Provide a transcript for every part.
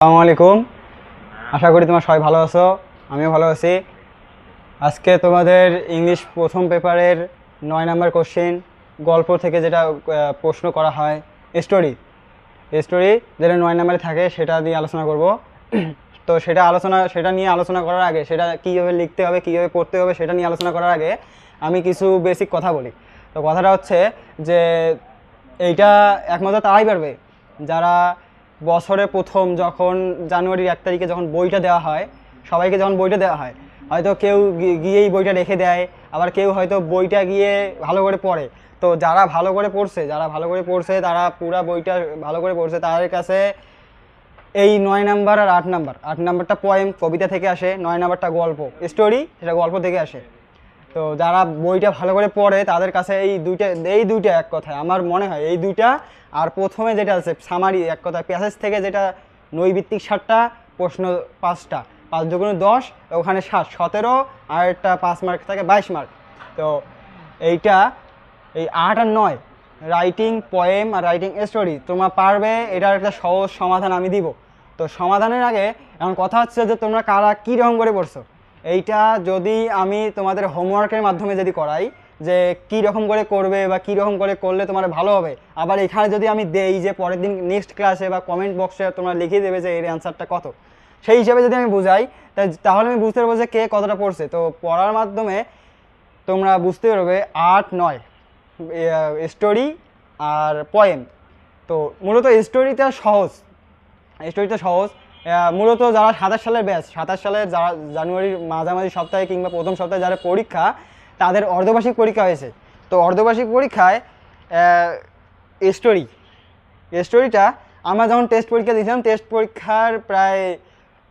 আসসালামু আলাইকুম। আশা করি তোমার সবাই ভালো আছো, আমিও ভালো আছি। আজকে তোমাদের ইংলিশ প্রথম পেপারের 9 নাম্বার কোশ্চেন, গল্প থেকে যেটা প্রশ্ন করা হয়, স্টোরি স্টোরি যেটা 9 নাম্বারে থাকে সেটা নিয়ে আলোচনা করব। তো সেটা নিয়ে আলোচনা করার আগে, সেটা কীভাবে লিখতে হবে, কীভাবে পড়তে হবে, সেটা নিয়ে আলোচনা করার আগে আমি কিছু বেসিক কথা বলি। তো কথাটা হচ্ছে যে এইটা একমাত্র তারাই পারবে যারা বছরে প্রথম যখন জানুয়ারির 1 তারিখে যখন বইটা দেওয়া হয়, সবাইকে যখন বইটা দেওয়া হয়, হয়তো কেউ গিয়েই বইটা রেখে দেয়, আবার কেউ হয়তো বইটা গিয়ে ভালো করে পড়ে। তো যারা ভালো করে পড়ছে তারা পুরা বইটা ভালো করে পড়ছে, তাদের কাছে এই 9 নাম্বার আর 8 নাম্বারটা পোয়েম, কবিতা থেকে আসে, 9 নাম্বারটা গল্প স্টোরি, সেটা গল্প থেকে আসে। তো যারা বইটা ভালো করে পড়ে তাদের কাছে এই দুইটা এক কথায় আমার মনে হয় এই দুইটা। আর প্রথমে যেটা আছে সামারি, এক কথায় প্যাসেজ থেকে যেটা নৈবিত্তিক 7টা, প্রশ্ন 5টা, 5 দুগুণে 10, ওখানে 17, আর একটা 5 মার্ক থাকে 22 মার্ক। তো এইটা এই 8 আর 9 রাইটিং পোয়েম আর রাইটিং স্টোরি তোমরা পারবে, এটার একটা সহজ সমাধান আমি দিব। তো সমাধানের আগে এখন কথা হচ্ছে যে তোমরা কারা কীরকম করে পড়ছো। এইটা যদি আমি তোমাদের হোমওয়ার্কের মাধ্যমে যদি করাই যে কী রকম করে করবে বা কী রকম করে করলে তোমার ভালো হবে, আবার এখানে যদি আমি দেই যে পরের দিন নেক্সট ক্লাসে বা কমেন্ট বক্সে তোমরা লিখে দেবে যে এর অ্যান্সারটা কত, সেই হিসাবে যদি আমি বুঝাই তাহলে আমি বুঝতে পারবো যে কে কতটা পড়ছে। তো পড়ার মাধ্যমে তোমরা বুঝতে পারবে 8-9 স্টোরি আর পোয়েম। তো মূলত স্টোরিটা সহজ। মূলত যারা 27 সালের ব্যাচ, 27 সালের যারা জানুয়ারির মাঝামাঝি সপ্তাহে কিংবা প্রথম সপ্তাহে যারা পরীক্ষা, তাদের অর্ধবার্ষিক পরীক্ষা হয়েছে। তো অর্ধবার্ষিক পরীক্ষায় স্টোরিটা আমরা যখন টেস্ট পরীক্ষা দিয়েছিলাম, টেস্ট পরীক্ষার প্রায়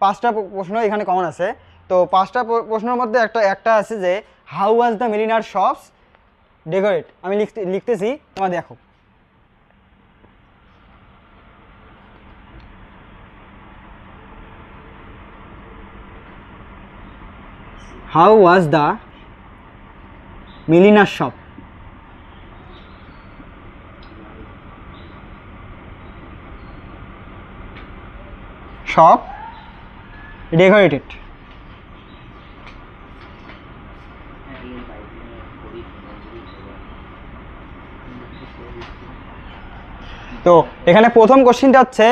5টা প্রশ্ন এখানে কমন আছে। তো 5টা প্রশ্নের মধ্যে একটা আছে যে how was the মিলিনার shops decorate. আমি লিখতেছি, তোমরা দেখো। How was the milliner shop decorated? তো এখানে প্রথম কোশ্চেনটা হচ্ছে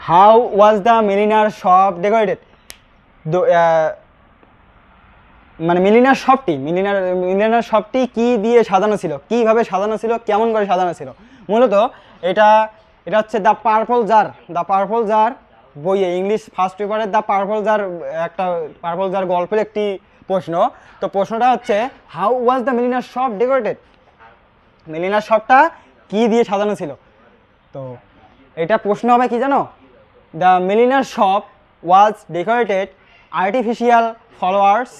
how was the milliner shop decorated. মানে মিলিনার শপটি কি দিয়ে সাজানো ছিল, কিভাবে সাজানো ছিল, কেমন করে সাজানো ছিল। মূলত এটা হচ্ছে দ্য পার্পল জার বইয়ে, ইংলিশ ফার্স্ট পেপারের দ্য পার্পল জার গল্পের একটি প্রশ্ন। তো প্রশ্নটা হচ্ছে how was the milliner shop decorated, milliner শপটা কি দিয়ে সাজানো ছিল। তো এটা প্রশ্ন হবে কি জানো, the milliner shop was decorated artificial flowers,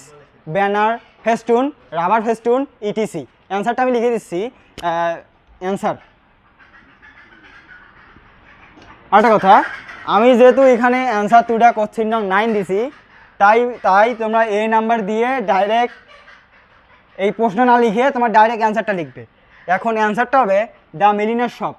banner, festoon, rubber festoon, etc. অ্যান্সারটা আমি লিখে দিচ্ছি। অ্যান্সার আরেকটা কথা, আমি যেহেতু এখানে অ্যান্সার 2টা কোশ্চেন নাম 9 দিছি, তাই তোমরা এই নাম্বার দিয়ে ডাইরেক্ট এই প্রশ্ন না লিখে তোমার ডাইরেক্ট অ্যান্সারটা লিখবে। এখন অ্যান্সারটা হবে the milliner shop.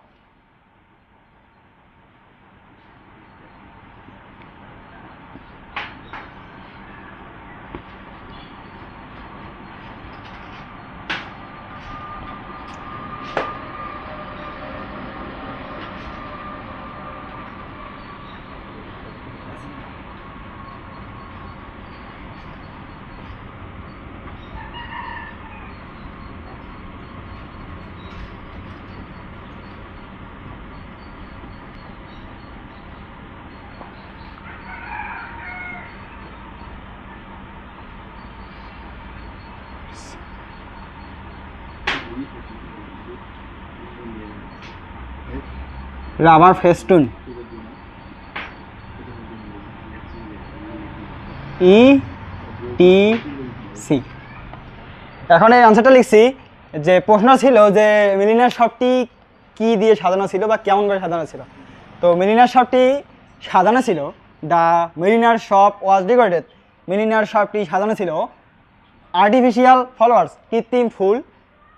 Rubber festoon, etc. এখন এই আনসারটা লিখছি যে প্রশ্ন ছিল যে মিলিনার শপটি কি দিয়ে সাজানো ছিল বা কেমন করে সাজানো ছিল। তো মিলিনার শপটি সাজানো ছিল, the milliner shop was decorated, milliner শপটি সাজানো ছিল আর্টিফিশিয়াল ফ্লাওয়ার্স, কৃত্রিম ফুল,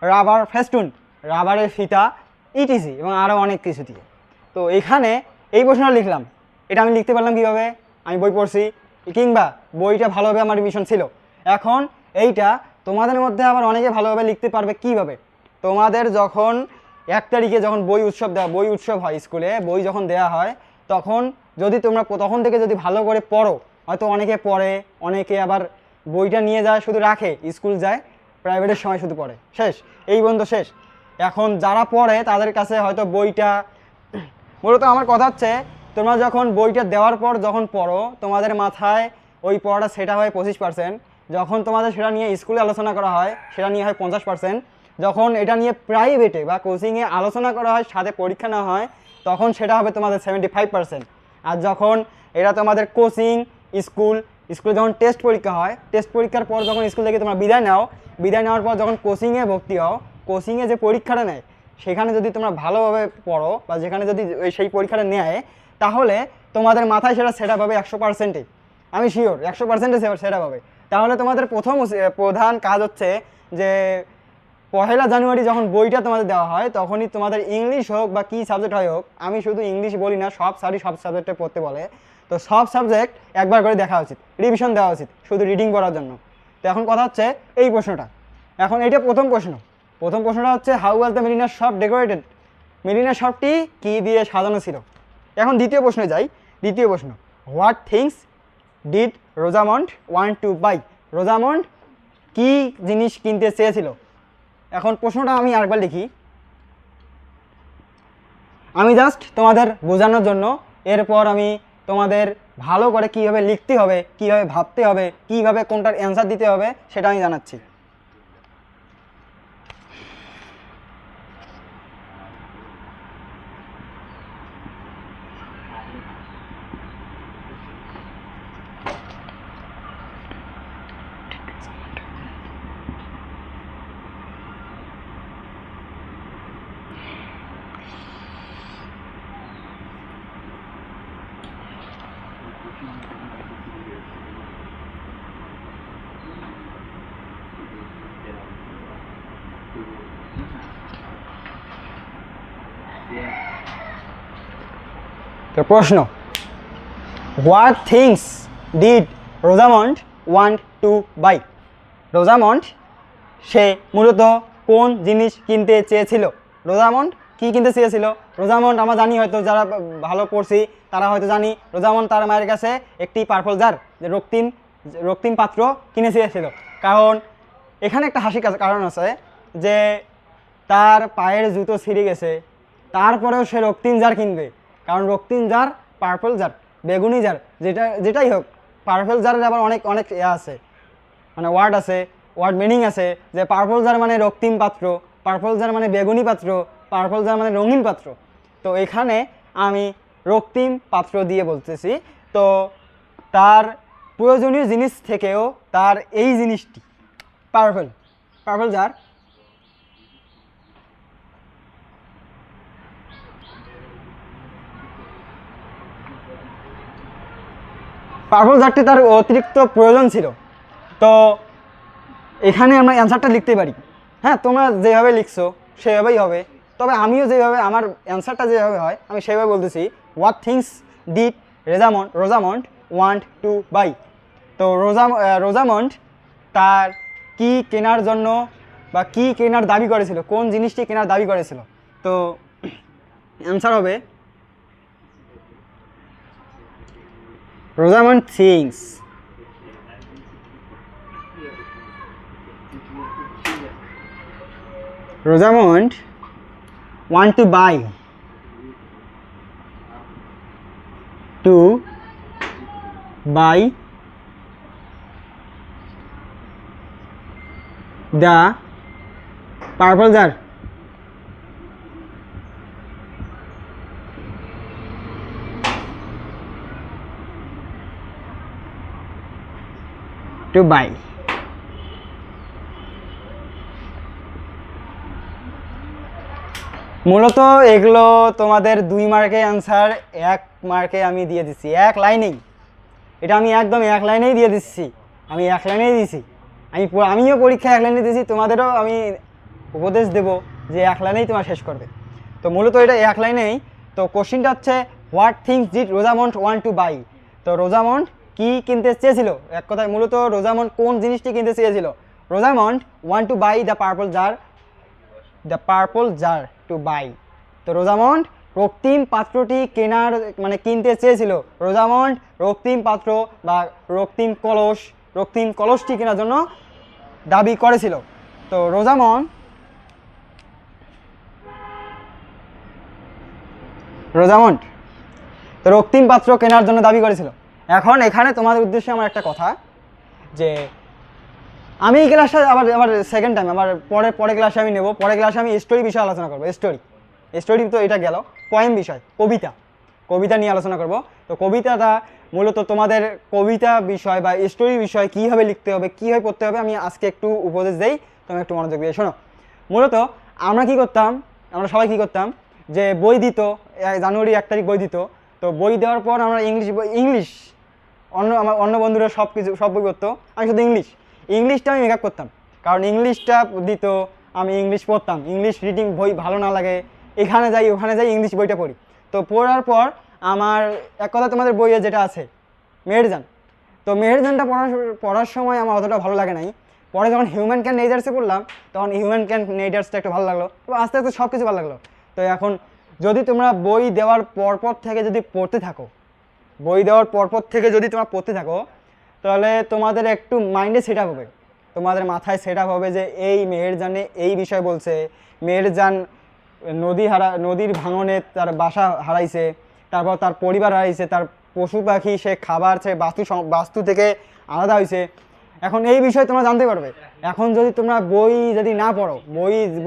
রাবার ফেস্টুন, রাবারের ফিতা, ইটিসি এবং আরও অনেক কিছু দিয়ে। তো এখানে এই প্রশ্নটা লিখলাম এটা আমি লিখতে পারলাম কীভাবে, আমি বই পড়ছি কিংবা বইটা ভালোভাবে আমার রিভিশন ছিল। এখন এইটা তোমাদের মধ্যে আবার অনেকে ভালোভাবে লিখতে পারবে কীভাবে, তোমাদের যখন 1 তারিখে যখন বই উৎসব হয় স্কুলে, বই যখন দেওয়া হয় তখন যদি তোমরা তখন থেকে যদি ভালো করে পড়ো, হয়তো অনেকে পড়ে, অনেকে আবার বইটা নিয়ে যায় শুধু রাখে, স্কুল যায় প্রাইভেটের সময় শুধু পড়ে, শেষ, এই বন্ধ শেষ। এখন যারা পড়ে তাদের কাছে হয়তো বইটা, মূলত আমার কথা হচ্ছে তোমরা যখন বইটা দেওয়ার পর যখন পড়ো তোমাদের মাথায় ওই পড়াটা সেটা হয় 25%, যখন তোমাদের সেটা নিয়ে স্কুলে আলোচনা করা হয় সেটা নিয়ে হয় 50%, যখন এটা নিয়ে প্রাইভেটে বা কোচিংয়ে আলোচনা করা হয় সাথে পরীক্ষা নেওয়া হয় তখন সেটা হবে তোমাদের 75%। আর যখন এটা তোমাদের কোচিং স্কুলে যখন টেস্ট পরীক্ষা হয়, টেস্ট পরীক্ষার পর যখন স্কুল থেকে তোমরা বিদায় নেওয়ার পর যখন কোচিংয়ে ভর্তি হও, কোচিংয়ে যে পরীক্ষাটা নেয় সেখানে যদি তোমরা ভালোভাবে পড়ো বা যেখানে যদি সেই পরীক্ষাটা নেয় তাহলে তোমাদের মাথায় সেটা সেট আপ হবে 100%, আমি শিওর 100% সেট আপ হবে। তাহলে তোমাদের প্রধান কাজ হচ্ছে যে 1 জানুয়ারি যখন বইটা তোমাদের দেওয়া হয় তখনই তোমাদের ইংলিশ হোক বা কী সাবজেক্ট হয় হোক, আমি শুধু ইংলিশ বলি না, সব সাবজেক্টে পড়তে বলে, তো সব সাবজেক্ট একবার করে দেখা উচিত, রিভিশন দেওয়া উচিত শুধু রিডিং করার জন্য। তো এখন কথা হচ্ছে এই প্রশ্নটা, এখন এটা প্রথম প্রশ্নটা হচ্ছে how was the milliner shop decorated, milliner শপটি কী দিয়ে সাজানো ছিল। এখন দ্বিতীয় প্রশ্নে যাই। দ্বিতীয় প্রশ্ন, what things did Rosamond want to buy, Rosamond কী জিনিস কিনতে চেয়েছিল। এখন প্রশ্নটা আমি আরেকবার লিখি, আমি জাস্ট তোমাদের বোঝানোর জন্য, এরপর আমি তোমাদের ভালো করে কীভাবে লিখতে হবে, কীভাবে ভাবতে হবে, কীভাবে কোনটার অ্যান্সার দিতে হবে সেটা আমি জানাচ্ছি। তো প্রশ্ন, what things did Rosamond want to buy, Rosamond সে মূলত কোন জিনিস কিনতে চেয়েছিল। রোজামন্ড কী কিনতে চেয়েছিল, রোজামন্ড আমরা জানি, হয়তো যারা ভালো পড়ছি তারা হয়তো জানি, রোজামন্ড তার মায়ের কাছে একটি পার্পল জার, যে রক্তিম পাত্র কিনে চেয়েছিল। কারণ এখানে একটা হাসির কারণ আছে যে তার পায়ের জুতো ছিঁড়ে গেছে, তারপরেও সে রক্তিম জার কিনবে, কারণ রক্তিম জার, পার্পল জার, বেগুনি জার, যেটাই হোক, পার্পল জারের আবার অনেক আছে, মানে ওয়ার্ড মিনিং আছে, যে পার্পল জার মানে রক্তিম পাত্র, পার্পল জার মানে বেগুনি পাত্র, পার্পল জার মানে রঙিন পাত্র। তো এখানে আমি রক্তিম পাত্র দিয়ে বলতেছি। তো তার প্রয়োজনীয় জিনিস থেকেও তার এই জিনিসটি পার্পল জার, পার্পল জারটি তার অতিরিক্ত প্রয়োজন ছিল। তো এখানে আমরা অ্যান্সারটা লিখতে পারি, হ্যাঁ তোমরা যেভাবে লিখছো সেভাবেই হবে, তবে আমিও যেভাবে আমার অ্যান্সারটা যেভাবে হয় আমি সেভাবে বলতেছি, what things did Rosamond want to buy. তো রোজামন্ড তার কি কেনার জন্য বা কি কেনার দাবি করেছিল, কোন জিনিসটি কেনার দাবি করেছিল। তো অ্যান্সার হবে Rosamund things Rosamond want to buy the purple jar. To buy. মূলত এগুলো তোমাদের 2 মার্কের অ্যান্সার 1 মার্কে আমি দিয়ে দিচ্ছি, 1 লাইনেই। এটা আমি একদম 1 লাইনেই দিয়ে দিচ্ছি, আমি 1 লাইনেই দিছি। আমিও পরীক্ষায় 1 লাইনে দিয়েছি, তোমাদেরও আমি উপদেশ দেব যে 1 লাইনেই তোমার শেষ করবে। তো মূলত এটা 1 লাইনেই। তো কোশ্চিনটা হচ্ছে what things did Rosamond want to buy. তো রোজামন্ড কি কিনতে চেয়েছিল, এক কথায় মূলত রোজামন্ড কোন জিনিসটি কিনতে চেয়েছিল। Rosamond want to buy the purple jar to buy. তো রোজামন্ড রক্তিম পাত্রটি কেনার মানে কিনতে চেয়েছিল। রোজামন্ড রক্তিম পাত্র বা রক্তিম কলসটি কেনার জন্য দাবি করেছিল। তো রোজামন্ড তো রক্তিম পাত্র কেনার জন্য দাবি করেছিল। এখন এখানে তোমাদের উদ্দেশ্যে আমার একটা কথা, যে আমি এই ক্লাসটা আবার সেকেন্ড টাইম আমার পরে ক্লাসে আমি নেব। পরে ক্লাসে আমি স্টোরি বিষয়ে আলোচনা করবো। স্টোরি তো এটা গেল। পয়েম বিষয়, কবিতা নিয়ে আলোচনা করব। তো কবিতাটা মূলত তোমাদের কবিতা বিষয় বা স্টোরি বিষয় কীভাবে লিখতে হবে, কীভাবে পড়তে হবে, আমি আজকে একটু উপদেশ দেই, তুমি একটু মনোযোগ দিয়ে শোনো। মূলত আমরা সবাই কী করতাম, যে বই দিত, জানুয়ারি 1 তারিখ বই দিত। তো বই দেওয়ার পর আমরা ইংলিশ আমার অন্য বন্ধুরা সব বই পড়তো, আমি শুধু ইংলিশটা আমি মেকআপ করতাম। কারণ ইংলিশটা দিত, আমি ইংলিশ পড়তাম। ইংলিশ রিডিং বই ভালো না লাগে, ওখানে যাই ইংলিশ বইটা পড়ি। তো পড়ার পর আমার এক কথা তোমাদের বইয়ে যেটা আছে মেহেরজান, তো মেহেরজানটা পড়ার সময় আমার অতটা ভালো লাগে নাই। পরে যখন হিউম্যান ক্যান নেইডার্সে পড়লাম, তখন হিউম্যান ক্যান নেইডার্সটা একটু ভালো লাগলো, তো আস্তে আস্তে সব কিছু ভালো লাগলো। তো এখন যদি তোমরা বই দেওয়ার পরপর থেকে যদি পড়তে থাকো, তাহলে তোমাদের একটু মাইন্ডে সেট আপ হবে, তোমাদের মাথায় সেট আপ হবে যে এই মেহেরজানে এই বিষয় বলছে। মেহেরজান নদীর ভাঙনে তার বাসা হারাইছে, তারপর তার পরিবার হারাইছে, তার পশু পাখি সে খাবার সে বাস্তু থেকে আলাদা হয়েছে। এখন এই বিষয় তোমরা জানতে পারবে। এখন যদি তোমরা বই যদি না পড়ো,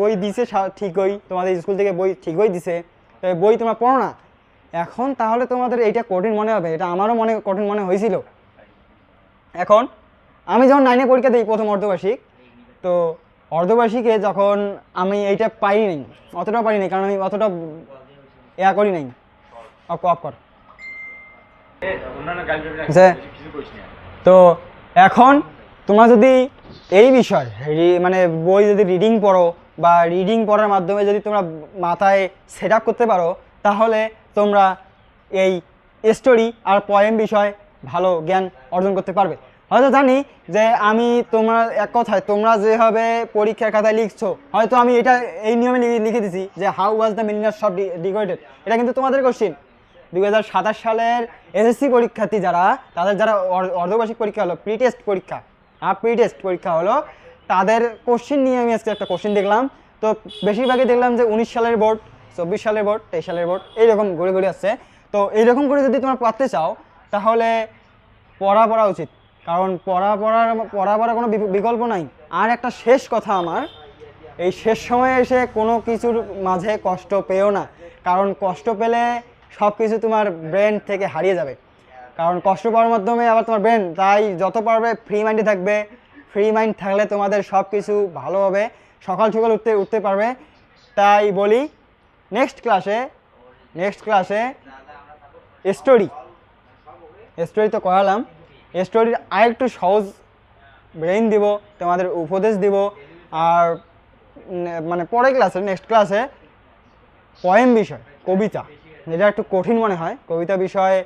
বই দিছে ঠিকই, তোমাদের স্কুল থেকে বই ঠিকই দিছে, তো বই তোমরা পড়ো না এখন, তাহলে তোমাদের এইটা কঠিন মনে হবে। এটা আমারও কঠিন মনে হয়েছিল। এখন আমি যখন 9-এ পরীক্ষা দিই প্রথম অর্ধবার্ষিক, তো অর্ধবার্ষিকে যখন আমি এইটা অতটাও পারি নাই, কারণ আমি অতটা করি নাই। তো এখন তোমরা যদি এই বিষয় মানে বই যদি রিডিং পড়ো বা রিডিং পড়ার মাধ্যমে যদি তোমরা মাথায় সেট আপ করতে পারো, তাহলে তোমরা এই স্টোরি আর পয়েম বিষয় ভালো জ্ঞান অর্জন করতে পারবে। হয়তো জানি যে তোমরা যেভাবে পরীক্ষার খাতায় লিখছো, হয়তো আমি এই নিয়মে লিখে দিছি যে how was the milliner shop decorated. এটা কিন্তু তোমাদের কোশ্চিন 2027 সালের এসএসসি পরীক্ষার্থী যারা অর্ধবার্ষিক পরীক্ষা হলো, প্রি টেস্ট পরীক্ষা হলো, তাদের কোশ্চিন নিয়ে আমি আজকে একটা কোশ্চিন দেখলাম। তো বেশিরভাগই দেখলাম যে 19 সালের বোর্ড, 24 সালের বোর্ড, 23 সালের বোর্ড, এইরকম ঘুরে আসছে। তো এইরকম করে যদি তোমরা পড়তে চাও, তাহলে পড়া উচিত, কারণ পড়ার কোনো বিকল্প নাই। আর একটা শেষ কথা আমার, এই শেষ সময়ে এসে কোনো কিছুর মাঝে কষ্ট পেও না, কারণ কষ্ট পেলে সব কিছু তোমার ব্রেন থেকে হারিয়ে যাবে। কারণ কষ্ট পাওয়ার মাধ্যমে আবার তোমার ব্রেন, তাই যত পারবে ফ্রি মাইন্ডে থাকবে। ফ্রি মাইন্ড থাকলে তোমাদের সব কিছু ভালো হবে, সকাল উঠতে পারবে। তাই বলি নেক্সট ক্লাসে স্টোরি তো করালাম, স্টোরির আরেকটু সহজ ব্রেইন দিব, তোমাদের উপদেশ দিব। আর মানে নেক্সট ক্লাসে পয়েম বিষয়, কবিতা, যেটা একটু কঠিন মনে হয়, কবিতা বিষয়ে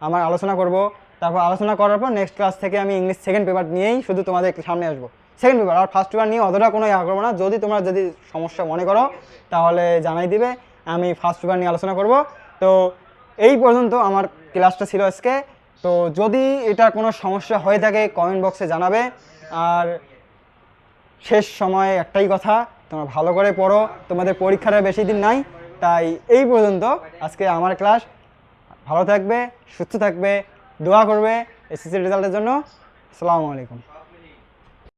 আমার আলোচনা করব। তারপর আলোচনা করার পর নেক্সট ক্লাস থেকে আমি ইংলিশ সেকেন্ড পেপার নিয়েই শুধু তোমাদের সামনে আসবো, সেকেন্ড পেপার। আর ফার্স্ট পেপার নিয়ে অতটা কোনো করবো না। তোমরা যদি সমস্যা মনে করো, তাহলে জানাই দিবে, আমি ফার্স্ট পেপার নিয়ে আলোচনা করব। তো এই পর্যন্ত আমার ক্লাসটা ছিল আজকে। তো যদি এটা কোনো সমস্যা হয়ে থাকে কমেন্ট বক্সে জানাবে। আর শেষ সময়ে একটাই কথা, তোমরা ভালো করে পড়ো, তোমাদের পরীক্ষাটা বেশি দিন নাই। তাই এই পর্যন্ত আজকে আমার ক্লাস। ভালো থাকবে, সুস্থ থাকবে, দোয়া করবে এসএসসি রেজাল্টের জন্য। আসসালামু আলাইকুম।